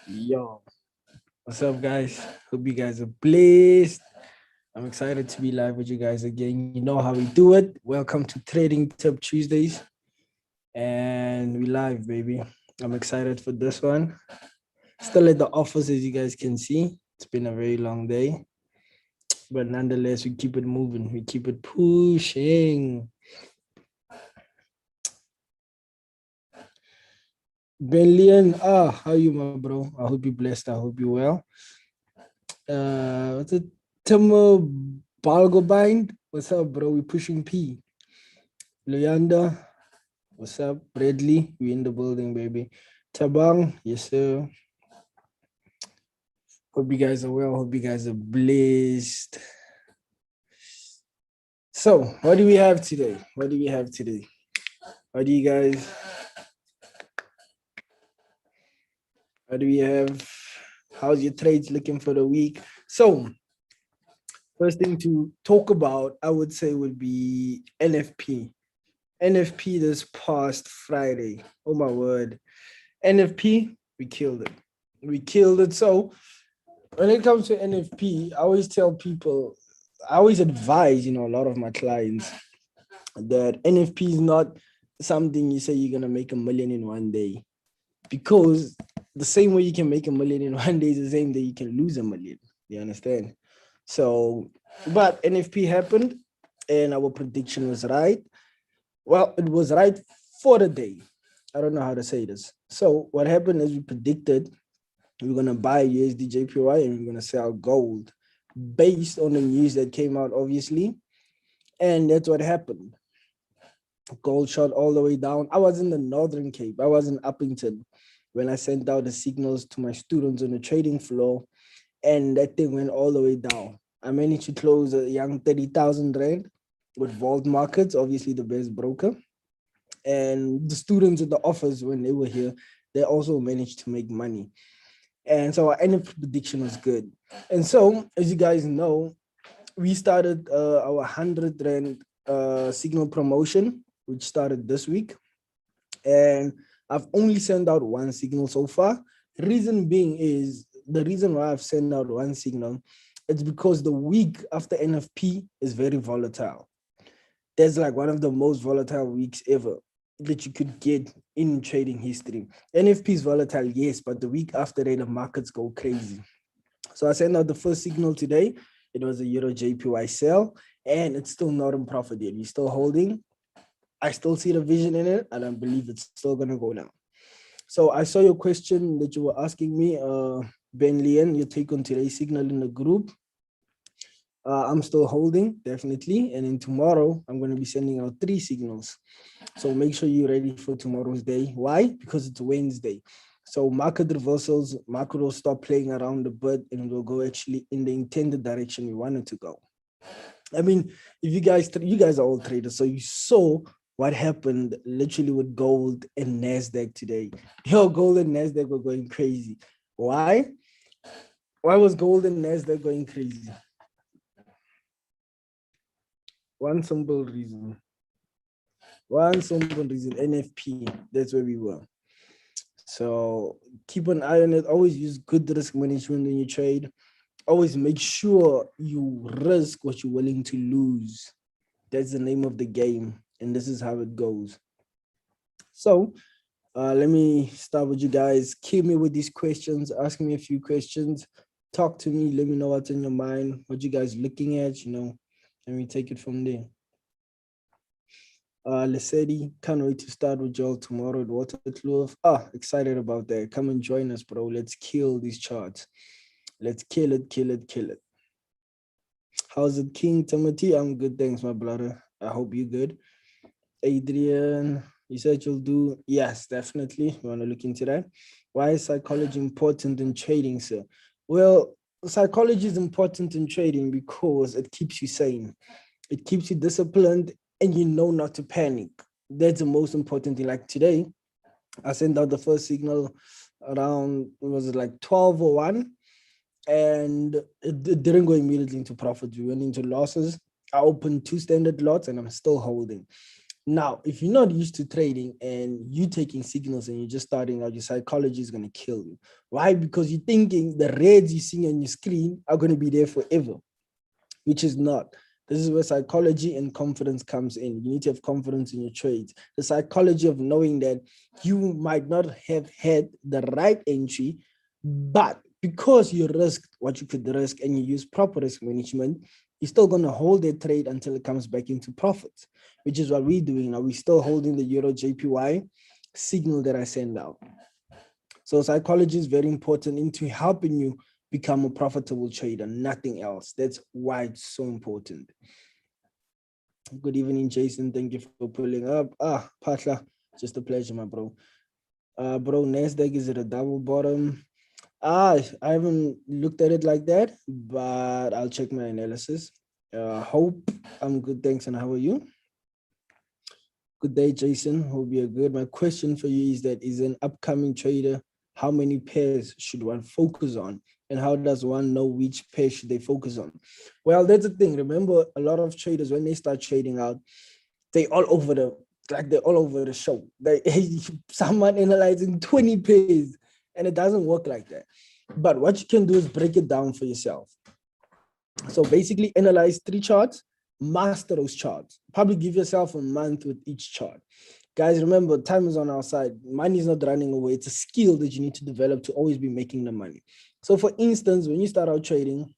Yo, what's up, guys? Hope you guys are blessed. I'm excited to be live with you guys again. You know how we do it. Welcome to Trading Tip Tuesdays, and we live, baby. I'm excited for this one. Still at the office, as you guys can see. It's been a very long day, but nonetheless, we keep it moving. We keep it pushing. Billion, how you, my bro? I hope you're blessed. I hope you're well. What's it? Timur Balgobind. What's up, bro? We pushing P. Luyanda. What's up? Bradley. We in the building, baby. Tabang. Yes, sir. Hope you guys are well. Hope you guys are blessed. So, what do we have today? What do we have today? What do you guys? What do we have? How's your trades looking for the week? So, first thing to talk about, I would say, would be NFP. NFP this past Friday. Oh my word. NFP, we killed it. We killed it. So when it comes to NFP, I always tell people, I always advise, a lot of my clients that NFP is not something you say you're going to make $1 million in one day. Because the same way you can make $1 million in one day is the same day you can lose $1 million. You understand? So, but NFP happened and our prediction was right. Well, it was right for the day. I don't know how to say this. So what happened is we predicted we're going to buy USD JPY and we're going to sell gold based on the news that came out, obviously. And that's what happened. Gold shot all the way down. I was in the Northern Cape. I was in Uppington when I sent out the signals to my students on the trading floor. And that thing went all the way down. I managed to close a young 30,000 Rand with Vault Markets, obviously the best broker. And the students at the office, when they were here, they also managed to make money. And so our NFP prediction was good. And so, as you guys know, we started our 100 Rand signal promotion, which started this week. And I've only sent out one signal so far. Reason being is, the reason why I've sent out one signal, it's because the week after NFP is very volatile. There's like one of the most volatile weeks ever that you could get in trading history. NFP is volatile, yes, but the week after that, the markets go crazy. So I sent out the first signal today. It was a Euro JPY sell, and it's still not in profit yet. We're still holding. I still see the vision in it, and I believe it's still going to go down. So I saw your question that you were asking me, Ben Lien, your take on today's signal in the group. I'm still holding, definitely. And then tomorrow, I'm going to be sending out 3 signals. So make sure you're ready for tomorrow's day. Why? Because it's Wednesday. So market reversals, market will stop playing around a bit and will go actually in the intended direction we wanted to go. I mean, if you guys are all traders, so you saw what happened literally with gold and NASDAQ today. Yo, gold and NASDAQ were going crazy. Why? Why was gold and NASDAQ going crazy? One simple reason. NFP. That's where we were. So keep an eye on it. Always use good risk management when you trade. Always make sure you risk what you're willing to lose. That's the name of the game. And this is how it goes. So let me start with you guys. Keep me with these questions. Ask me a few questions. Talk to me. Let me know what's in your mind. What you guys looking at, and we take it from there. Lesedi, can't wait to start with y'all tomorrow at Waterkloof. Excited about that. Come and join us, bro. Let's kill these charts. Let's kill it. How's it, King Timothy? I'm good, thanks, my brother. I hope you're good. Adrian, you said you'll do? Yes, definitely. You want to look into that? Why is psychology important in trading, sir? Well, psychology is important in trading because it keeps you sane. It keeps you disciplined and you know not to panic. That's the most important thing. Like today, I sent out the first signal around, was it like 12:01? And it didn't go immediately into profit. We went into losses. I opened 2 standard lots and I'm still holding. Now, if you're not used to trading and you taking signals and you're just starting out, your psychology is going to kill you. Why? Because you're thinking the reds you see on your screen are going to be there forever, which is not. This is where psychology and confidence comes in. You need to have confidence in your trades. The psychology of knowing that you might not have had the right entry, but because you risked what you could risk and you use proper risk management, you're still going to hold that trade until it comes back into profits, which is what we're doing now. We're still holding the Euro JPY signal that I send out. So psychology is very important into helping you become a profitable trader, nothing else. That's why it's so important. Good evening, Jason. Thank you for pulling up. Patla, just a pleasure, my bro. Bro, NASDAQ is at a double bottom. I haven't looked at it like that, but I'll check my analysis. Hope I'm good, thanks. And how are you? Good day, Jason. Hope you're good. My question for you is that, is an upcoming trader, how many pairs should one focus on? And how does one know which pair should they focus on? Well, that's the thing. Remember, a lot of traders, when they start trading out, they're all over the show. Someone analyzing 20 pairs, and it doesn't work like that. But what you can do is break it down for yourself. So basically analyze 3 charts, master those charts. Probably give yourself a month with each chart. Guys, remember, time is on our side. Money is not running away. It's a skill that you need to develop to always be making the money. So for instance, when you start out trading,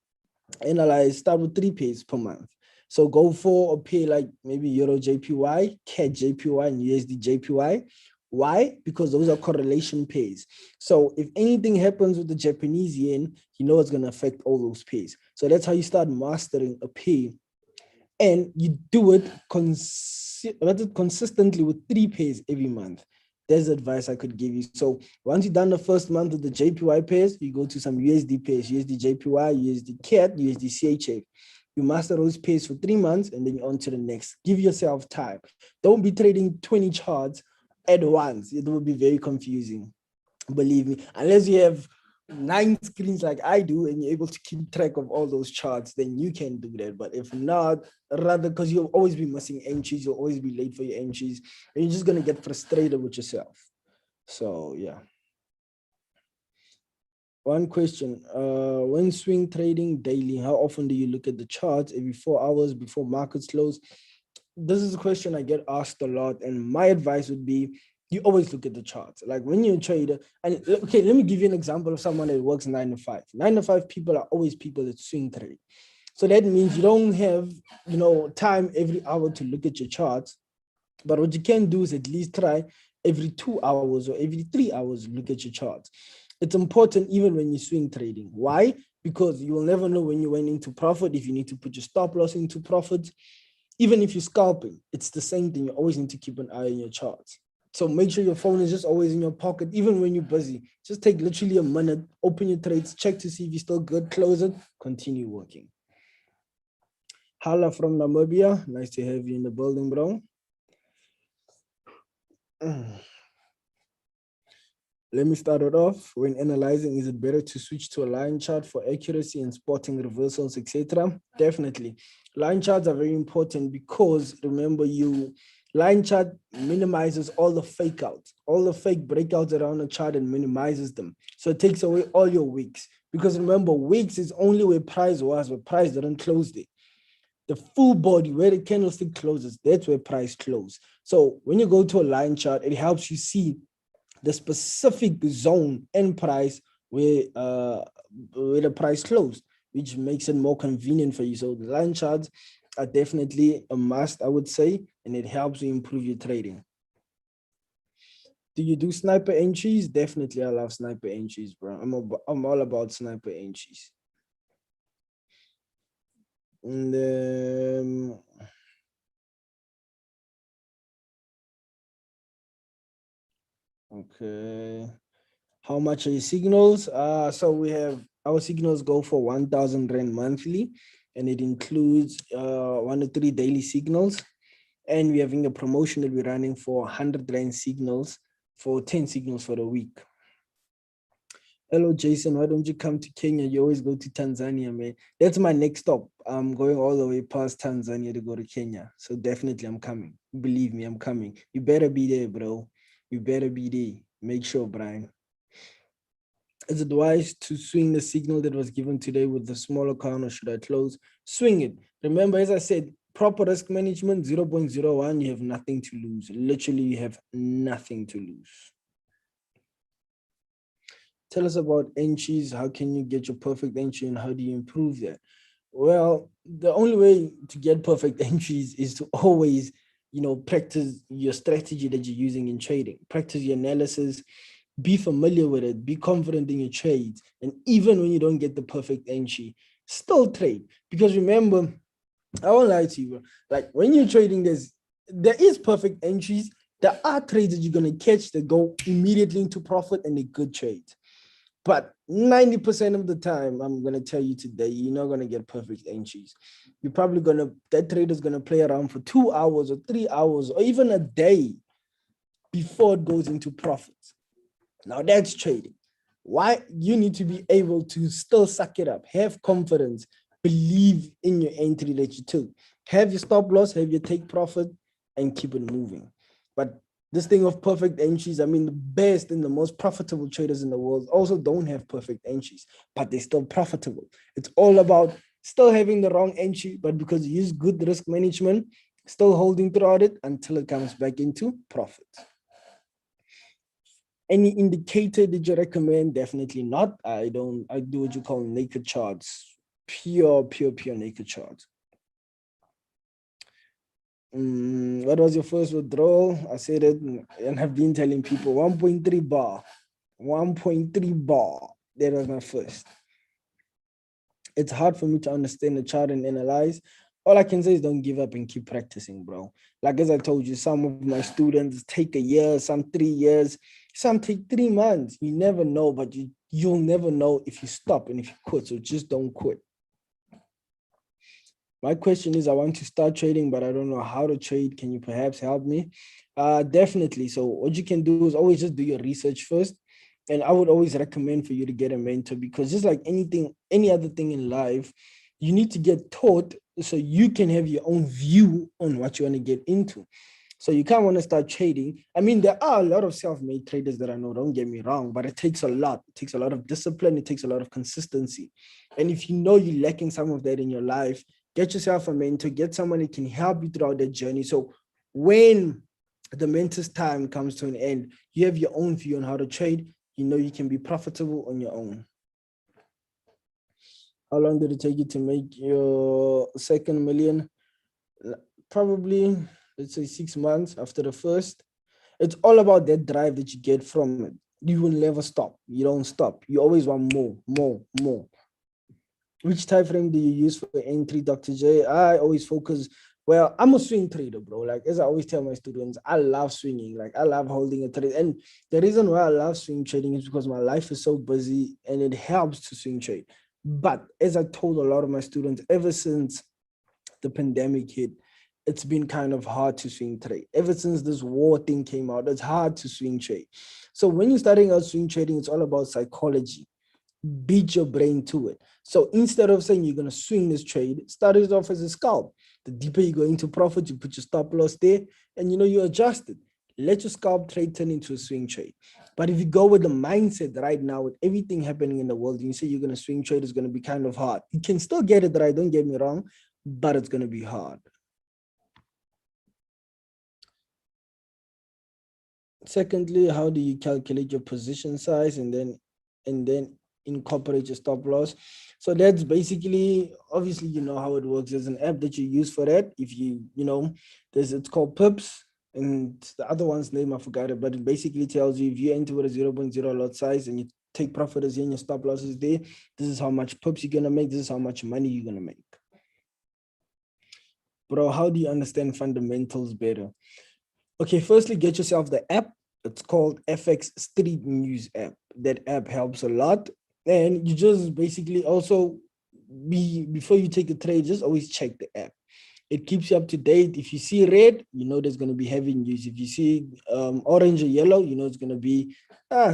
start with 3 pairs per month. So go for a pair like maybe Euro JPY, CAD JPY, and USD JPY. Why? Because those are correlation pairs. So if anything happens with the Japanese yen, you know it's going to affect all those pairs. So that's how you start mastering a pair. And you do it consistently with 3 pairs every month. There's advice I could give you. So once you've done the first month of the JPY pairs, you go to some USD pairs, USD JPY, USD CAD, USD CHF. You master those pairs for 3 months and then you're on to the next. Give yourself time. Don't be trading 20 charts at once. It will be very confusing. Believe me, unless you have 9 screens like I do and you're able to keep track of all those charts, then you can do that. But if not, rather, because you'll always be missing entries, you'll always be late for your entries, and you're just going to get frustrated with yourself. So yeah. One question, when swing trading daily, how often do you look at the charts? Every 4 hours before markets close? This is a question I get asked a lot, and my advice would be, you always look at the charts. Like when you're a trader, and okay, let me give you an example of someone that works 9 to 5. 9 to 5 people are always people that swing trade. So that means you don't have, time every hour to look at your charts. But what you can do is at least try every 2 hours or every 3 hours, look at your charts. It's important even when you're swing trading. Why? Because you will never know when you went into profit, if you need to put your stop loss into profit. Even if you're scalping, it's the same thing. You always need to keep an eye on your charts. So make sure your phone is just always in your pocket, even when you're busy. Just take literally a minute, open your trades, check to see if you're still good, close it, continue working. Hala from Namibia, nice to have you in the building, bro. Let me start it off. When analyzing, is it better to switch to a line chart for accuracy and spotting reversals, etc.? Definitely. Line charts are very important because remember, line chart minimizes all the fake outs, all the fake breakouts around the chart and minimizes them. So it takes away all your wicks. Because remember, wicks is only where price was, but price didn't close there. The full body where the candlestick closes, that's where price closes. So when you go to a line chart, it helps you see the specific zone and price where the price closed, which makes it more convenient for you. So the line charts are definitely a must, I would say, and it helps you improve your trading. Do you do sniper entries? Definitely, I love sniper entries, bro. I'm all about sniper entries. And okay. How much are your signals? So we have our signals go for 1,000 Rand monthly, and it includes 1 to 3 daily signals. And we're having a promotion that we're running for 100 Rand signals for 10 signals for the week. Hello, Jason. Why don't you come to Kenya? You always go to Tanzania, man. That's my next stop. I'm going all the way past Tanzania to go to Kenya. So definitely I'm coming. Believe me, I'm coming. You better be there, bro. You better be there. Make sure, Brian. Is it wise to swing the signal that was given today with the smaller count, or should I close? Swing it. Remember, as I said, proper risk management 0.01, you have nothing to lose. Literally, you have nothing to lose. Tell us about entries. How can you get your perfect entry and how do you improve that? Well, the only way to get perfect entries is to always, practice your strategy that you're using in trading. Practice your analysis, be familiar with it, be confident in your trades. And even when you don't get the perfect entry, still trade. Because remember, I won't lie to you, bro. Like when you're trading, there is perfect entries. There are trades that you're gonna catch that go immediately into profit and a good trade. But 90% of the time, I'm going to tell you today, you're not going to get perfect entries. You're probably that trader's going to play around for 2 hours or 3 hours or even a day before it goes into profits. Now that's trading. Why? You need to be able to still suck it up, have confidence, believe in your entry that you took, have your stop loss, have your take profit, and keep it moving. But this thing of perfect entries, I mean, the best and the most profitable traders in the world also don't have perfect entries, but they're still profitable. It's all about still having the wrong entry, but because you use good risk management, still holding throughout it until it comes back into profit. Any indicator that you recommend? Definitely not. I do what you call naked charts, pure naked charts. What was your first withdrawal? I said it and have been telling people 1.3 bar. 1.3 bar. That was my first. It's hard for me to understand the chart and analyze. All I can say is don't give up and keep practicing, bro. Like as I told you, some of my students take a year, some 3 years, some take 3 months. You never know, but you'll never know if you stop and if you quit. So just don't quit. My question is, I want to start trading, but I don't know how to trade. Can you perhaps help me? Definitely. So what you can do is always just do your research first. And I would always recommend for you to get a mentor, because just like any other thing in life, you need to get taught so you can have your own view on what you want to get into. So you can't want to start trading. I mean, there are a lot of self-made traders that I know, don't get me wrong, but it takes a lot. It takes a lot of discipline. It takes a lot of consistency. And if you know you're lacking some of that in your life, get yourself a mentor, get someone that can help you throughout that journey. So when the mentor's time comes to an end, you have your own view on how to trade. You know you can be profitable on your own. How long did it take you to make your second million? Probably, let's say 6 months after the first. It's all about that drive that you get from it. You will never stop. You don't stop. You always want more, more, more. Which time frame do you use for entry, Dr. J? I always focus. Well, I'm a swing trader, bro. Like as I always tell my students, I love swinging. Like I love holding a trade. And the reason why I love swing trading is because my life is so busy and it helps to swing trade. But as I told a lot of my students, ever since the pandemic hit, it's been kind of hard to swing trade. Ever since this war thing came out, it's hard to swing trade. So when you're starting out swing trading, it's all about psychology. Beat your brain to it. So instead of saying you're going to swing this trade, start it off as a scalp. The deeper you go into profit, you put your stop loss there and you adjust it. Let your scalp trade turn into a swing trade. But if you go with the mindset right now, with everything happening in the world, and you say you're going to swing trade, it's going to be kind of hard. You can still get it right, don't get me wrong, but it's going to be hard. Secondly, how do you calculate your position size and then incorporate your stop loss? So that's basically, obviously, you know how it works. There's an app that you use for that. If it's called Pips, and the other one's name I forgot it, but it basically tells you if you enter with a 0.0 lot size and you take profit as in your stop loss is there, this is how much Pips you're gonna make, this is how much money you're gonna make. Bro, how do you understand fundamentals better? Okay, firstly, get yourself the app. It's called FX Street News app. That app helps a lot. And you just basically also before you take a trade, just always check the app. It keeps you up to date. If you see red, you know there's going to be heavy news. If you see orange or yellow, you know it's going to be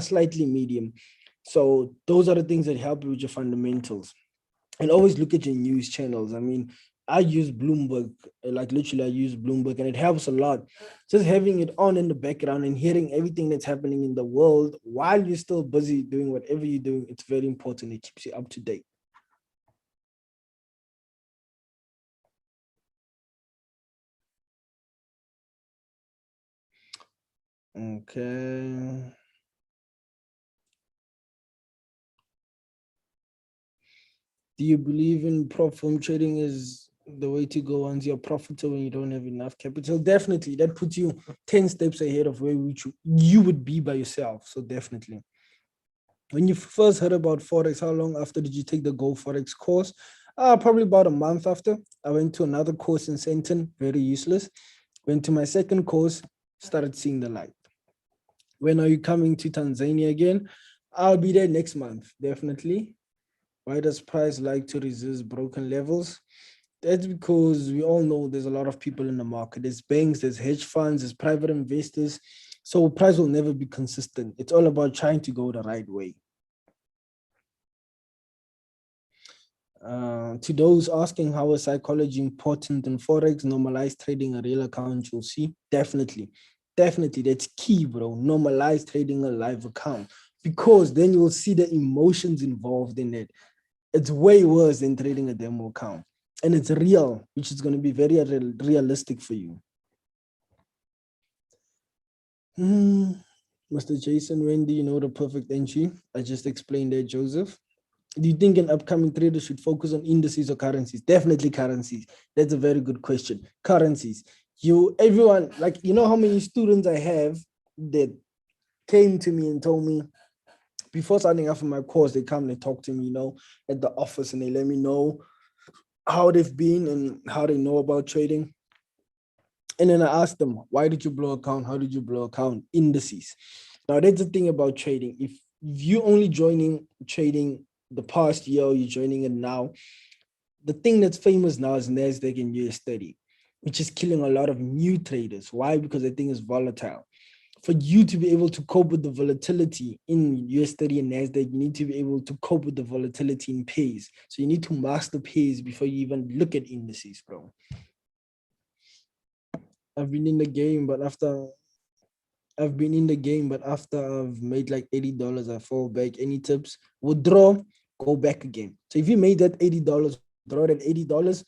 slightly medium. So those are the things that help you with your fundamentals. And always look at your news channels. I mean, I use Bloomberg, like literally I use Bloomberg, and it helps a lot. Just having it on in the background and hearing everything that's happening in the world while you're still busy doing whatever you're doing, it's very important. It keeps you up to date. Okay. Do you believe in prop firm trading is the way to go once you're profitable and you don't have enough capital? Definitely. That puts you 10 steps ahead of where you would be by yourself. So definitely. When you first heard about Forex, how long after did you take the Go Forex course? Probably about a month after. I went to another course in Senton, very useless. Went to my second course, started seeing the light. When are you coming to Tanzania again? I'll be there next month, definitely. Why does price like to resist broken levels? That's because we all know there's a lot of people in the market. There's banks, there's hedge funds, there's private investors. So price will never be consistent. It's all about trying to go the right way. To those asking how is psychology important in Forex, normalize trading a real account, you'll see. Definitely. Definitely. That's key, bro. Normalize trading a live account because then you'll see the emotions involved in it. It's way worse than trading a demo account. And it's real, which is going to be very realistic for you. Mr. Jason, when do you know the perfect entry? I just explained that, Joseph. Do you think an upcoming trader should focus on indices or currencies? Definitely currencies. That's a very good question. Currencies. Everyone, like, you know how many students I have that came to me and told me, before signing up for my course, they come and they talk to me, at the office, and they let me know how they've been and how they know about trading. And then I asked them, why did you blow account? How did you blow account? Indices. Now, that's the thing about trading. If you only joining trading the past year, or you're joining it now, the thing that's famous now is NASDAQ and US30, which is killing a lot of new traders. Why? Because the thing is volatile. For you to be able to cope with the volatility in US30 and NASDAQ, you need to be able to cope with the volatility in pairs. So you need to master pairs before you even look at indices, bro. I've been in the game, but after I've made like $80, I fall back. Any tips? Withdraw, go back again. So if you made that $80, withdraw that $80,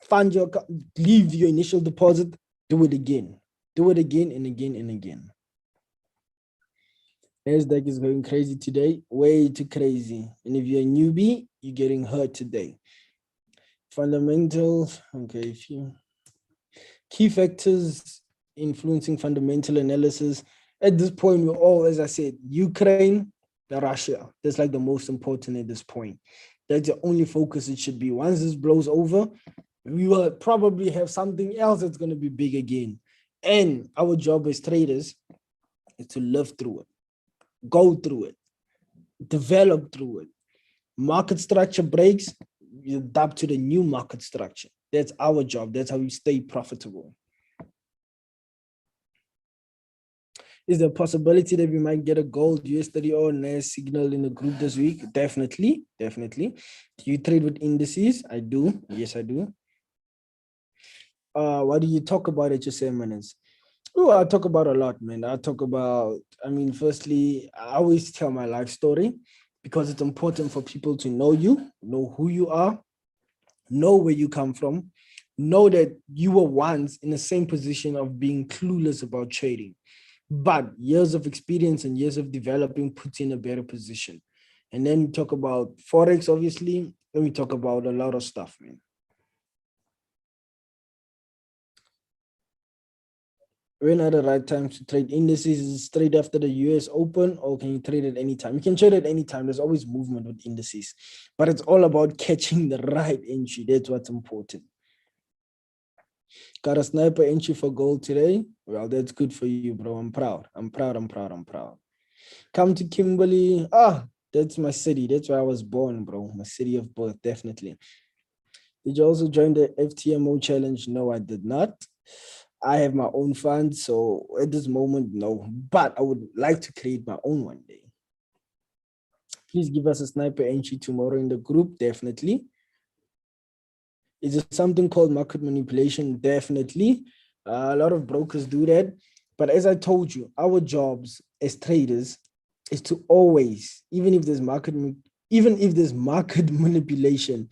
fund your, leave your initial deposit, do it again. Do it again and again and again. NASDAQ is going crazy today, way too crazy. And if you're a newbie, you're getting hurt today. Fundamentals, okay, key factors influencing fundamental analysis. At this point, we're all, as I said, Ukraine, Russia. That's like the most important at this point. That's the only focus it should be. Once this blows over, we will probably have something else that's going to be big again. And our job as traders is to live through it, go through it, develop through it. Market structure breaks, you adapt to the new market structure. That's our job. That's how we stay profitable. Is there a possibility that we might get a gold US30 or NAS signal in the group this week? Definitely, definitely. Do you trade with indices? I do. Yes, I do. What do you talk about at your seminars? Oh, I talk about a lot, man. Firstly, I always tell my life story because it's important for people to know you, know who you are, know where you come from, know that you were once in the same position of being clueless about trading. But years of experience and years of developing puts you in a better position. And then we talk about Forex, obviously. Then we talk about a lot of stuff, man. When are the right times to trade indices? Is it straight after the US Open, or can you trade at any time? You can trade at any time. There's always movement with indices, but it's all about catching the right entry. That's what's important. Got a sniper entry for gold today? Well, that's good for you, bro. I'm proud. Come to Kimberley. That's my city. That's where I was born, bro. My city of birth, definitely. Did you also join the FTMO challenge? No, I did not. I have my own fund, so at this moment, no. But I would like to create my own one day. Please give us a sniper entry tomorrow in the group. Definitely. Is there something called market manipulation? Definitely. A lot of brokers do that. But as I told you, our jobs as traders is to always, even if there's market manipulation,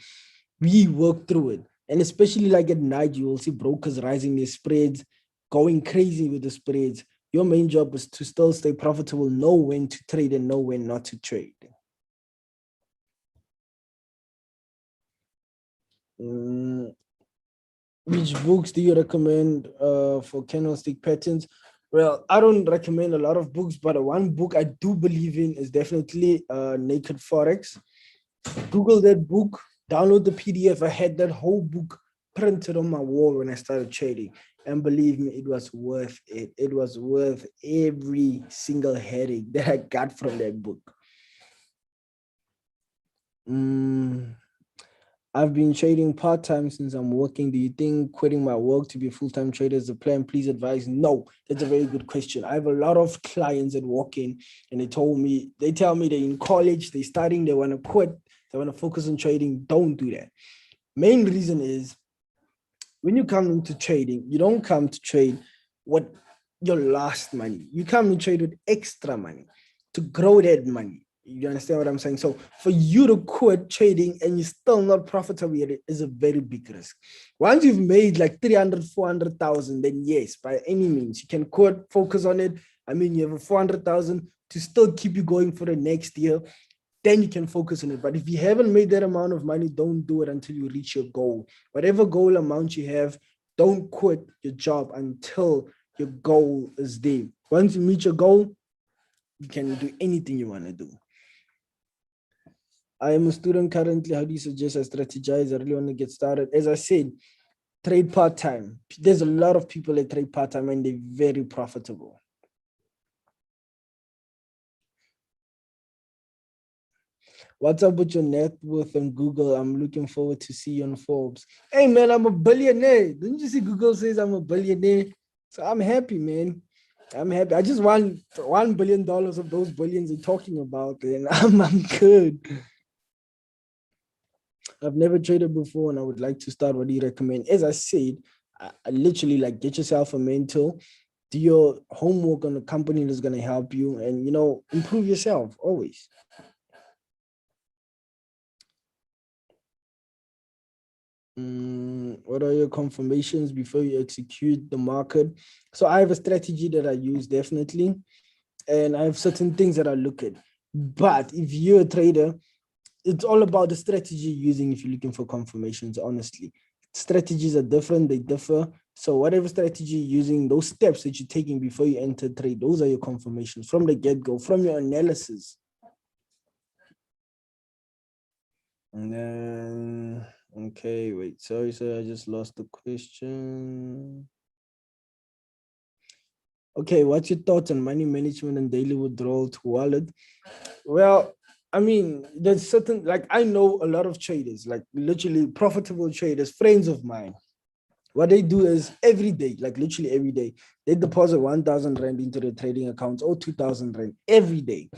we work through it. And especially like at night, you will see brokers rising their spreads, going crazy with the spreads. Your main job is to still stay profitable, know when to trade and know when not to trade. Which books do you recommend for candlestick patterns? Well, I don't recommend a lot of books, but one book I do believe in is definitely Naked Forex. Google that book, download the PDF. I had that whole book printed on my wall when I started trading. And believe me, it was worth it. It was worth every single headache that I got from that book. I've been trading part-time since I'm working. Do you think quitting my work to be a full-time trader is the plan? Please advise. No, that's a very good question. I have a lot of clients that walk in and they tell me they're in college, they're studying, they want to quit, they want to focus on trading. Don't do that. Main reason is when you come into trading, you don't come to trade what your last money. You come to trade with extra money to grow that money. You understand what I'm saying? So for you to quit trading and you're still not profitable yet is a very big risk. Once you've made like 300, 400,000, then yes, by any means, you can quit, focus on it. I mean, you have a 400,000 to still keep you going for the next year. Then you can focus on it. But if you haven't made that amount of money, don't do it until you reach your goal. Whatever goal amount you have, don't quit your job until your goal is there. Once you meet your goal, you can do anything you want to do. I am a student currently. How do you suggest I strategize? I really want to get started. As I said, trade part-time. There's a lot of people that trade part-time and they're very profitable. What's up with your net worth on Google? I'm looking forward to see you on Forbes. Hey, man, I'm a billionaire. Didn't you see Google says I'm a billionaire? So I'm happy, man. I'm happy. I just won $1 billion of those billions you're talking about, and I'm good. I've never traded before and I would like to start. What do you recommend? As I said, I literally like get yourself a mentor, do your homework on the company that's going to help you and, improve yourself always. What are your confirmations before you execute the market? So I have a strategy that I use definitely, and I have certain things that I look at. But if you're a trader, it's all about the strategy you're using if you're looking for confirmations, honestly. Strategies are different, they differ. So whatever strategy you're using, those steps that you're taking before you enter trade, those are your confirmations from the get-go, from your analysis. And then, okay, wait, sorry, I just lost the question. Okay, what's your thoughts on money management and daily withdrawal to wallet? Well, I mean, there's certain, like I know a lot of traders, like literally profitable traders, friends of mine. What they do is every day, like literally every day, they deposit 1,000 Rand into their trading accounts or 2,000 Rand every day.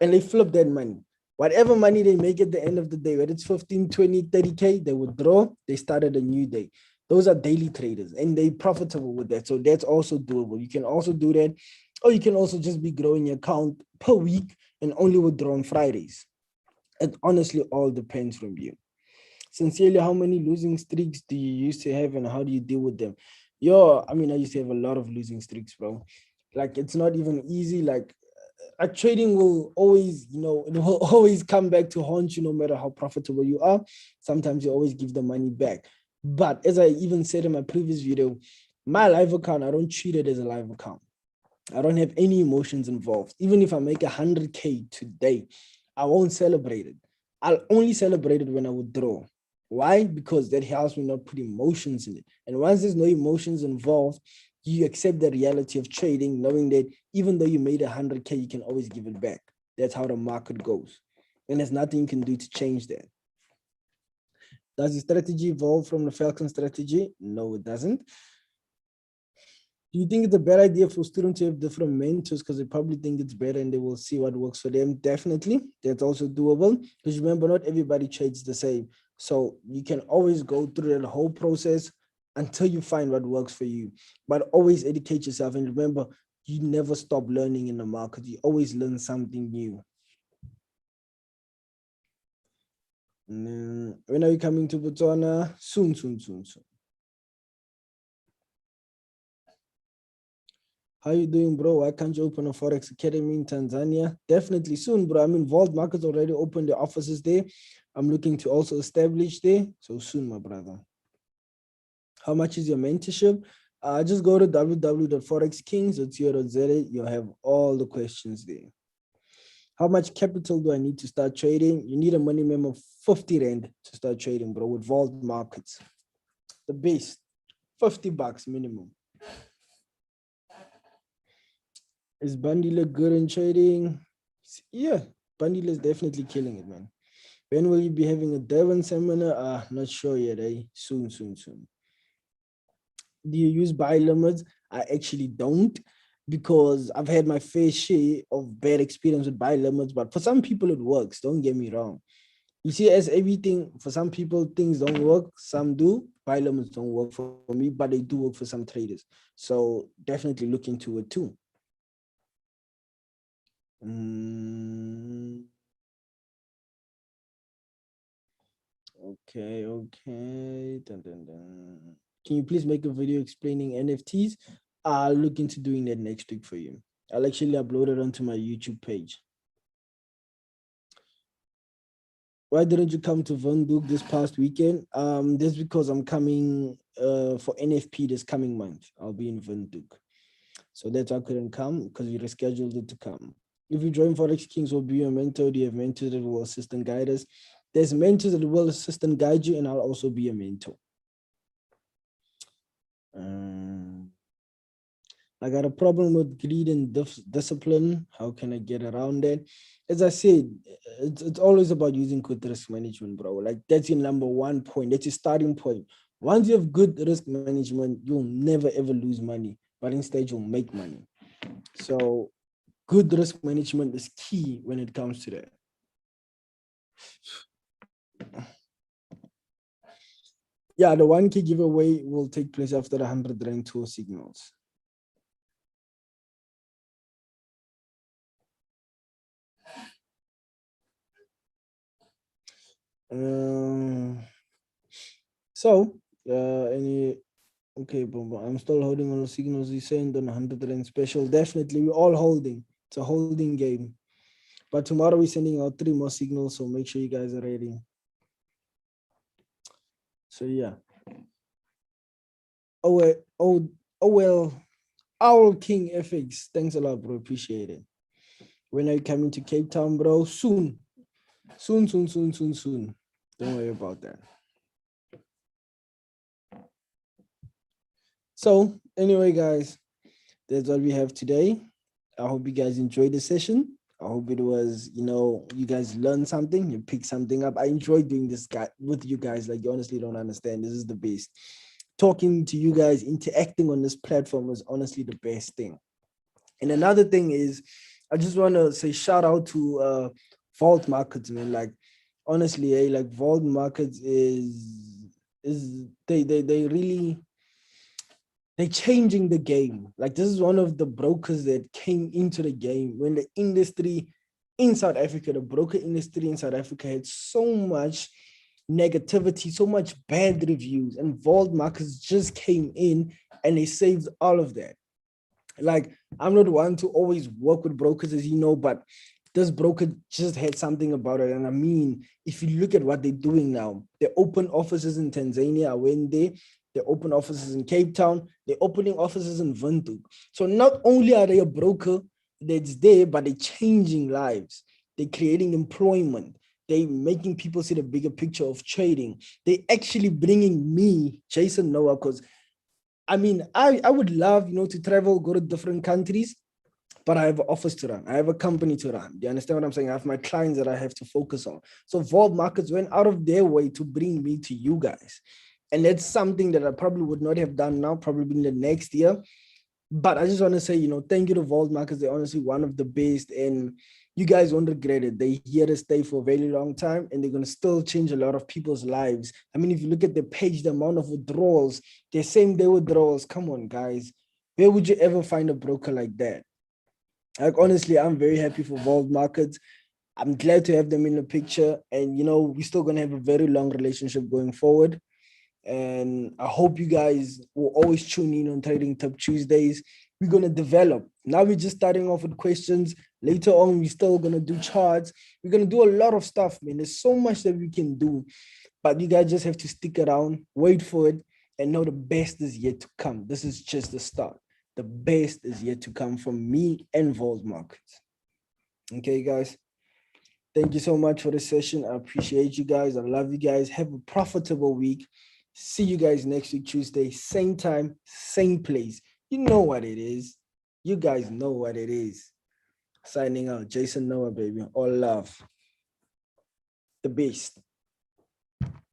And they flip that money. Whatever money they make at the end of the day, whether it's 15, 20, 30K, they withdraw, they started a new day. Those are daily traders and they're profitable with that. So that's also doable. You can also do that. Or you can also just be growing your account per week and only withdraw on Fridays. It honestly all depends from you. Sincerely, how many losing streaks do you used to have and how do you deal with them? I used to have a lot of losing streaks, bro. Like, it's not even easy. Like, trading will always, it will always come back to haunt you no matter how profitable you are. Sometimes you always give the money back. But as I even said in my previous video, my live account, I don't treat it as a live account. I don't have any emotions involved. Even if I make 100K today, I won't celebrate it. I'll only celebrate it when I withdraw. Why? Because that helps me not put emotions in it. And once there's no emotions involved, you accept the reality of trading, knowing that even though you made 100K, you can always give it back. That's how the market goes. And there's nothing you can do to change that. Does the strategy evolve from the Falcon strategy? No, it doesn't. Do you think it's a bad idea for students to have different mentors because they probably think it's better and they will see what works for them? Definitely. That's also doable because remember, not everybody trades the same. So you can always go through that whole process until you find what works for you. But always educate yourself. And remember, you never stop learning in the market. You always learn something new. When are you coming to Botswana? Soon, soon, soon, soon. How you doing, bro? Why can't you open a Forex Academy in Tanzania? Definitely soon, bro. I mean, Vault Markets already opened their offices there. I'm looking to also establish there. So soon, my brother. How much is your mentorship? Just go to www.forexkings.co.za. You'll have all the questions there. How much capital do I need to start trading? You need a minimum of 50 Rand to start trading, bro, with Vault Markets. The base, $50 minimum. Is Bandila good in trading? Yeah, Bandila is definitely killing it, man. When will you be having a Devon seminar? Not sure yet, eh? Soon, soon, soon. Do you use buy limits? I actually don't because I've had my fair share of bad experience with buy limits, but for some people it works. Don't get me wrong. You see, as everything, for some people, things don't work. Some do. Buy limits don't work for me, but they do work for some traders. So definitely look into it too. Okay, okay. Dun, dun, dun. Can you please make a video explaining NFTs? I'll look into doing that next week for you. I'll actually upload it onto my YouTube page. Why didn't you come to Windhoek this past weekend? That's because I'm coming for NFP this coming month. I'll be in Windhoek. So that's why I couldn't come because we rescheduled it to come. If you join Forex Kings, will be your mentor. Do you have mentors that will assist and guide us? There's mentors that will assist and guide you, and I'll also be a mentor. I got a problem with greed and discipline. How can I get around that? As I said, it's always about using good risk management, bro. Like that's your number one point. That's your starting point. Once you have good risk management, you'll never ever lose money, but instead you'll make money. So good risk management is key when it comes to that. Yeah, the 1K giveaway will take place after the 100 Rand tour signals. Okay, boom, I'm still holding on the signals you sent on 100 Rand special. Definitely, we're all holding. It's a holding game. But tomorrow we're sending out 3 more signals, so make sure you guys are ready. So yeah. Well, Owl King FX. Thanks a lot, bro. Appreciate it. When are you coming to Cape Town, bro? Soon. Soon. Don't worry about that. So anyway, guys, that's what we have today. I hope you guys enjoyed the session. I hope it was, you guys learned something, you picked something up. I enjoyed doing this guy with you guys. Like, you honestly don't understand. This is the best. Talking to you guys, interacting on this platform is honestly the best thing. And another thing is, I just want to say shout out to Vault Markets, man. Like, honestly, like Vault Markets is they really, they're changing the game. Like, this is one of the brokers that came into the game when the industry in South Africa, the broker industry in South Africa had so much negativity, so much bad reviews, and Vault Markets just came in and they saved all of that. Like, I'm not one to always work with brokers, as you know, but this broker just had something about it. And I mean, if you look at what they're doing now, they open offices in Tanzania. I went there. They open offices in Cape Town. They're opening offices in Windhoek. So not only are they a broker that's there, but they're changing lives. They're creating employment. They're making people see the bigger picture of trading. They're actually bringing me, Jason Noah, because I mean, I would love, to travel, go to different countries, but I have an office to run. I have a company to run. Do you understand what I'm saying? I have my clients that I have to focus on. So Vault Markets went out of their way to bring me to you guys. And that's something that I probably would not have done now, probably in the next year. But I just want to say, thank you to Vault Markets. They're honestly one of the best, and you guys won't regret it. They're here to stay for a very long time, and they're going to still change a lot of people's lives. I mean, if you look at the page, the amount of withdrawals, they're same day withdrawals. Come on, guys. Where would you ever find a broker like that? Like, honestly, I'm very happy for Vault Markets. I'm glad to have them in the picture. And, we're still going to have a very long relationship going forward. And I hope you guys will always tune in on Trading Tip Tuesdays. We're going to develop. Now we're just starting off with questions. Later on, we're still going to do charts. We're going to do a lot of stuff, man. There's so much that we can do. But you guys just have to stick around, wait for it, and know the best is yet to come. This is just the start. The best is yet to come from me and Vault Markets. Okay, guys. Thank you so much for the session. I appreciate you guys. I love you guys. Have a profitable week. See you guys next week, Tuesday, same time, same place. You know what it is. You guys know what it is. Signing out. Jason Noah, baby. All love. The beast.